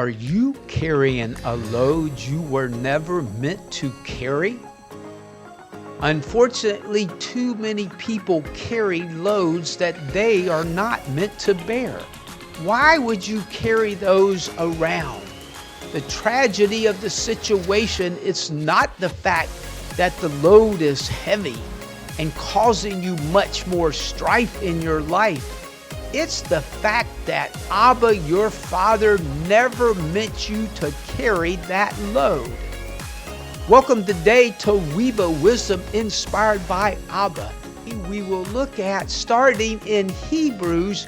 Are you carrying a load you were never meant to carry? Unfortunately, too many people carry loads that they are not meant to bear. Why would you carry those around? The tragedy of the situation is not the fact that the load is heavy and causing you much more strife in your life. It's the fact that Abba, your Father, never meant you to carry that load. Welcome today to WIBA Wisdom Inspired by Abba. We will look at starting in Hebrews,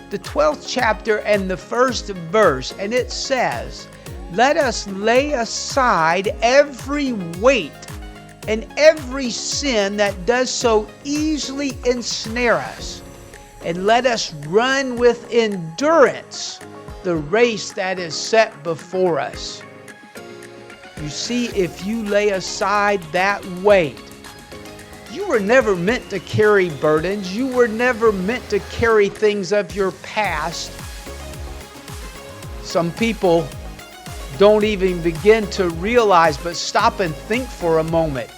the 12th chapter and the first verse. And it says, "Let us lay aside every weight and every sin that does so easily ensnare us. And let us run with endurance the race that is set before us." You see, if you lay aside that weight, you were never meant to carry burdens. You were never meant to carry things of your past. Some people don't even begin to realize, but stop and think for a moment.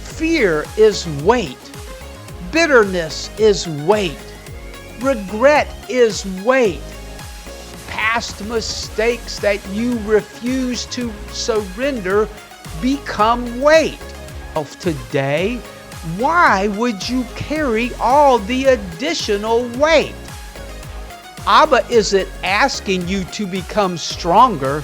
Fear is weight. Bitterness is weight. Regret is weight. Past mistakes that you refuse to surrender become weight. Today, why would you carry all the additional weight? Abba isn't asking you to become stronger.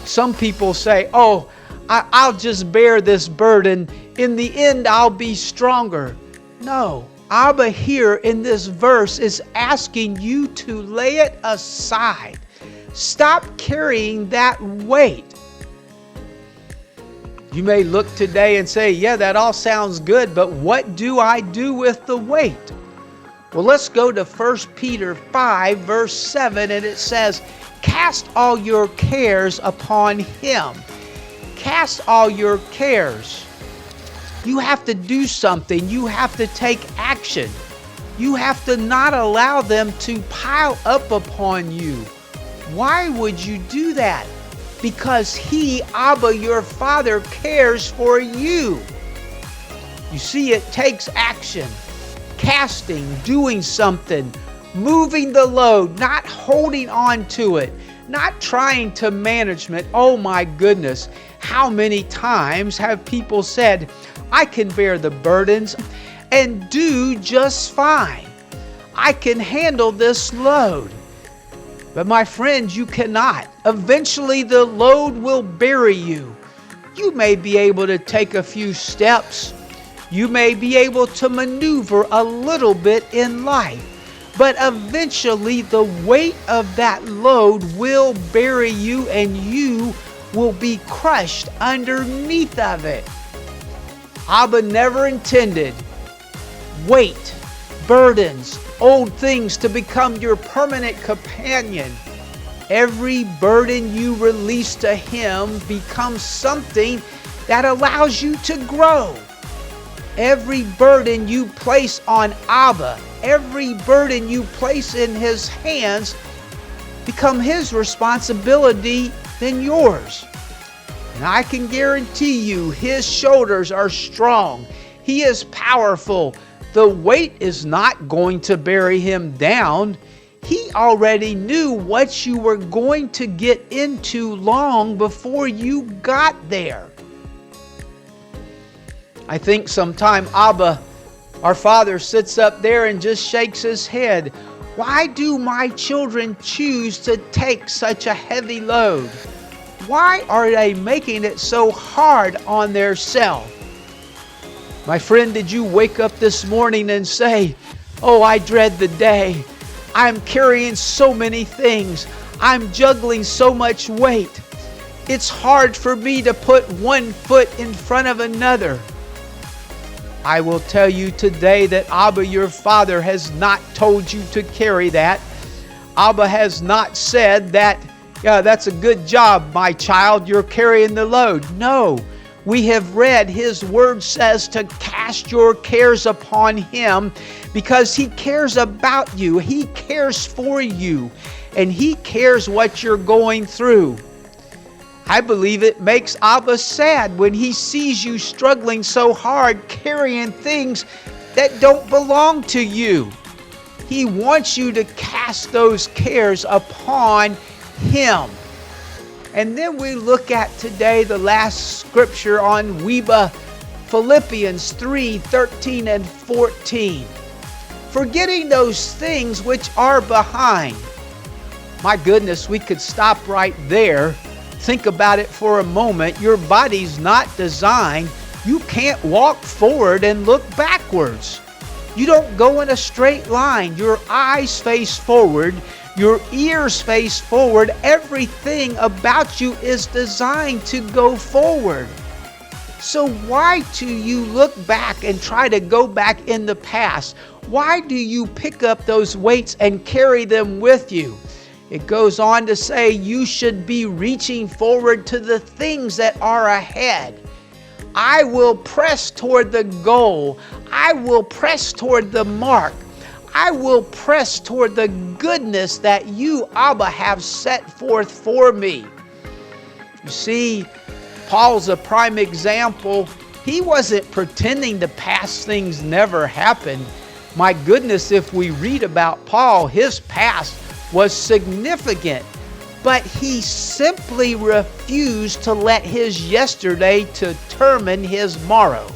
Some people say, "Oh, I'll just bear this burden. In the end, I'll be stronger." No. Abba here in this verse is asking you to lay it aside. Stop carrying that weight. You may look today and say, "Yeah, that all sounds good, but what do I do with the weight?" Well, let's go to 1 Peter 5, verse 7, and it says, "Cast all your cares upon Him." Cast all your cares. You have to do something. You have to take action. You have to not allow them to pile up upon you. Why would you do that? Because He, Abba, your Father, cares for you. You see, it takes action. Casting, doing something, moving the load, not holding on to it, not trying to manage it. Oh my goodness, how many times have people said, "I can bear the burdens and do just fine. I can handle this load." But my friends, you cannot. Eventually the load will bury you. You may be able to take a few steps. You may be able to maneuver a little bit in life. But eventually the weight of that load will bury you and you will be crushed underneath of it. Abba never intended weight, burdens, old things to become your permanent companion. Every burden you release to Him becomes something that allows you to grow. Every burden you place on Abba, every burden you place in His hands, become His responsibility than yours. And I can guarantee you, His shoulders are strong. He is powerful. The weight is not going to bury Him down. He already knew what you were going to get into long before you got there. I think sometime Abba, our Father, sits up there and just shakes his head. Why do my children choose to take such a heavy load? Why are they making it so hard on themselves? My friend, did you wake up this morning and say, "Oh, I dread the day. I'm carrying so many things. I'm juggling so much weight. It's hard for me to put one foot in front of another"? I will tell you today that Abba, your Father, has not told you to carry that. Abba has not said that, "Yeah, that's a good job, my child, you're carrying the load." No, we have read His word says to cast your cares upon Him because He cares about you. He cares for you and He cares what you're going through. I believe it makes Abba sad when he sees you struggling so hard carrying things that don't belong to you. He wants you to cast those cares upon him. And then we look at today the last scripture on WIBA, Philippians 3:13 and 14. Forgetting those things which are behind. My goodness, we could stop right there. Think about it for a moment. Your body's not designed. You can't walk forward and look backwards. You don't go in a straight line. Your eyes face forward. Your ears face forward. Everything about you is designed to go forward. So why do you look back and try to go back in the past? Why do you pick up those weights and carry them with you? It goes on to say you should be reaching forward to the things that are ahead. I will press toward the goal. I will press toward the mark. I will press toward the goodness that you, Abba, have set forth for me. You see, Paul's a prime example. He wasn't pretending the past things never happened. My goodness, if we read about Paul, his past was significant, but he simply refused to let his yesterday determine his tomorrow.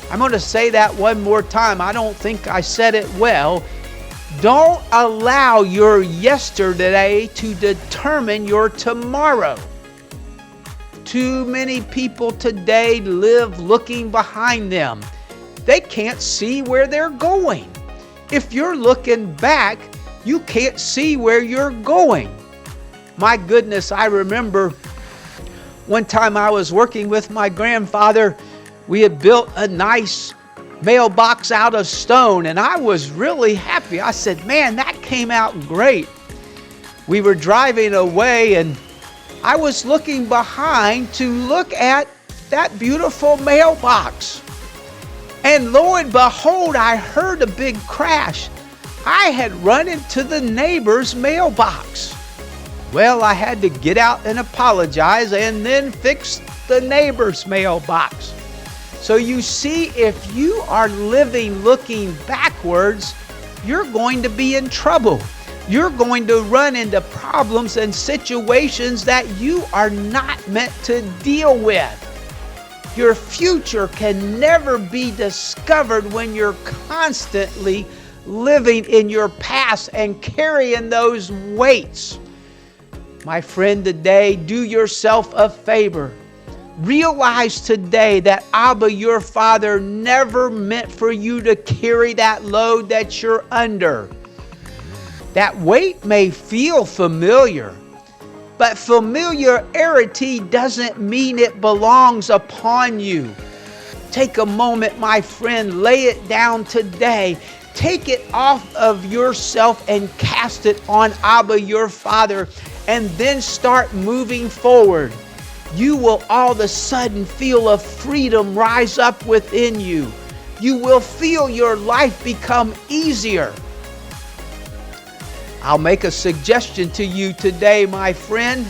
I'm going to say that one more time. I don't think I said it well. Don't allow your yesterday to determine your tomorrow. Too many people today live looking behind them. They can't see where they're going. If you're looking back, you can't see where you're going. My goodness, I remember one time I was working with my grandfather. We had built a nice mailbox out of stone, and I was really happy. I said, man, that came out great. We were driving away, and I was looking behind to look at that beautiful mailbox. And lo and behold, I heard a big crash. I had run into the neighbor's mailbox. Well, I had to get out and apologize and then fix the neighbor's mailbox. So you see, if you are living looking backwards, you're going to be in trouble. You're going to run into problems and situations that you are not meant to deal with. Your future can never be discovered when you're constantly living in your past and carrying those weights. My friend, today, do yourself a favor. Realize today that Abba, your Father, never meant for you to carry that load that you're under. That weight may feel familiar, but familiarity doesn't mean it belongs upon you. Take a moment, my friend, lay it down today. Take it off of yourself and cast it on Abba, your Father, and then start moving forward. You will all of a sudden feel a freedom rise up within you. You will feel your life become easier. I'll make a suggestion to you today, my friend.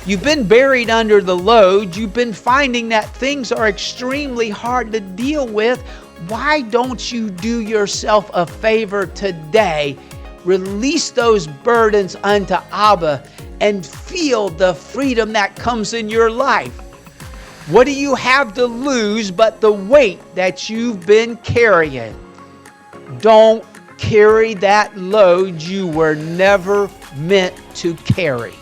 You've been buried under the load. You've been finding that things are extremely hard to deal with. Why don't you do yourself a favor today? Release those burdens unto Abba and feel the freedom that comes in your life. What do you have to lose but the weight that you've been carrying? Don't carry that load you were never meant to carry.